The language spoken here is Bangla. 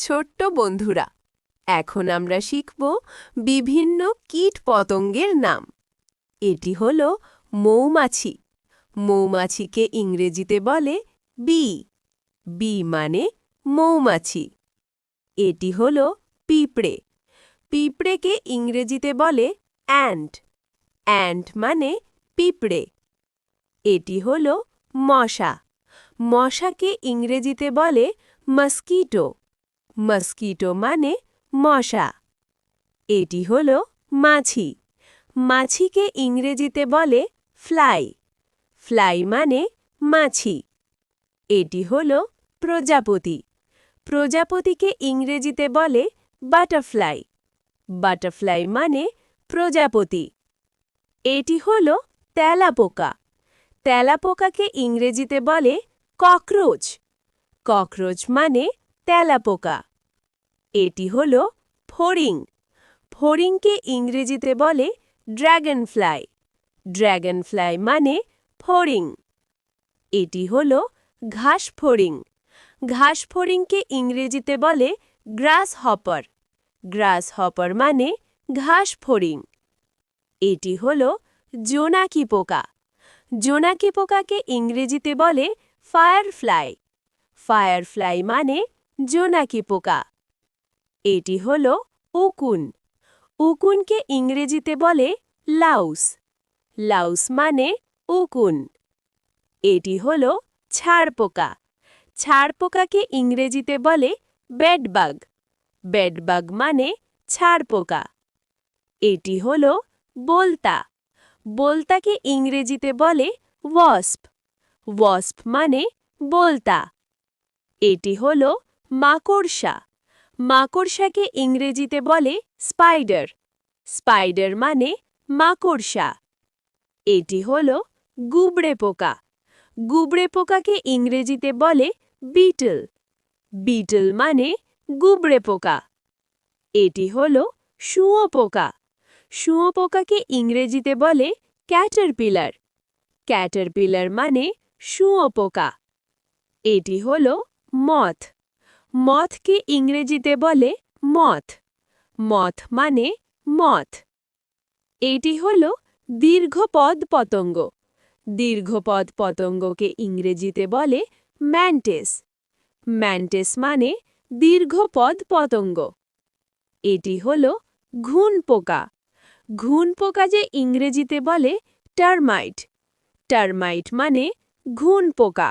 ছোট্ট বন্ধুরা, এখন আমরা শিখব বিভিন্ন কীটপতঙ্গের নাম। এটি হল মৌমাছি। মৌমাছিকে ইংরেজিতে বলে বি। বি মানে মৌমাছি। এটি হল পিঁপড়ে। পিঁপড়েকে ইংরেজিতে বলে অ্যান্ট। অ্যান্ট মানে পিঁপড়ে। এটি হল মশা। মশাকে ইংরেজিতে বলে মস্কিটো। মস্কিটো মানে মশা। এটি হল মাছি। মাছিকে ইংরেজিতে বলে ফ্লাই। ফ্লাই মানে মাছি। এটি হল প্রজাপতি। প্রজাপতিকে ইংরেজিতে বলে বাটারফ্লাই। বাটারফ্লাই মানে প্রজাপতি। এটি হল তেলাপোকা। তেলাপোকাকে ইংরেজিতে বলে ককরোচ। ককরোচ মানে তেলাপোকা। এটি হল ফড়িং। ফড়িংকে ইংরেজিতে বলে ড্র্যাগন ফ্লাই। ড্র্যাগন ফ্লাই মানে ফড়িং। এটি হল ঘাস ফড়িং। ঘাস ফড়িংকে ইংরেজিতে বলে গ্রাস হপার। গ্রাস হপার মানে ঘাস ফড়িং। এটি হল জোনাকি পোকা। জোনাকি পোকাকে ইংরেজিতে বলে ফায়ারফ্লাই। ফায়ারফ্লাই মানে জোনাকি পোকা। এটি হল উকুন। উকুনকে ইংরেজিতে বলে লাউস। লাউস মানে উকুন। এটি হল ছাড়পোকা। ছাড়পোকাকে ইংরেজিতে বলে বেডবাগ। বেডবাগ মানে ছাড়পোকা। এটি হল বোলতা। বোলতাকে ইংরেজিতে বলে ওয়াস্প। ওয়াস্প মানে বোলতা। এটি হল মাকড়সা। মাকড়সাকে ইংরেজিতে বলে স্পাইডার। স্পাইডার মানে মাকড়সা। এটি হল গুবড়ে পোকা। গুবড়ে পোকাকে ইংরেজিতে বলে বিটল। বিটল মানে গুবড়ে পোকা। এটি হল শুঁয়োপোকা। শুঁয়োপোকাকে ইংরেজিতে বলে ক্যাটারপিলার। ক্যাটারপিলার মানে শুঁয়োপোকা। এটি হল মথ। মথকে ইংরেজিতে বলে মথ। মথ মানে মথ। এটি হল দীর্ঘপদ পতঙ্গ। দীর্ঘপদ পতঙ্গকে ইংরেজিতে বলে ম্যান্টিস। ম্যান্টিস মানে দীর্ঘপদ পতঙ্গ। এটি হল ঘুন পোকা। ঘুন পোকা যে ইংরেজিতে বলে টার্মাইট। টার্মাইট মানে ঘুন পোকা।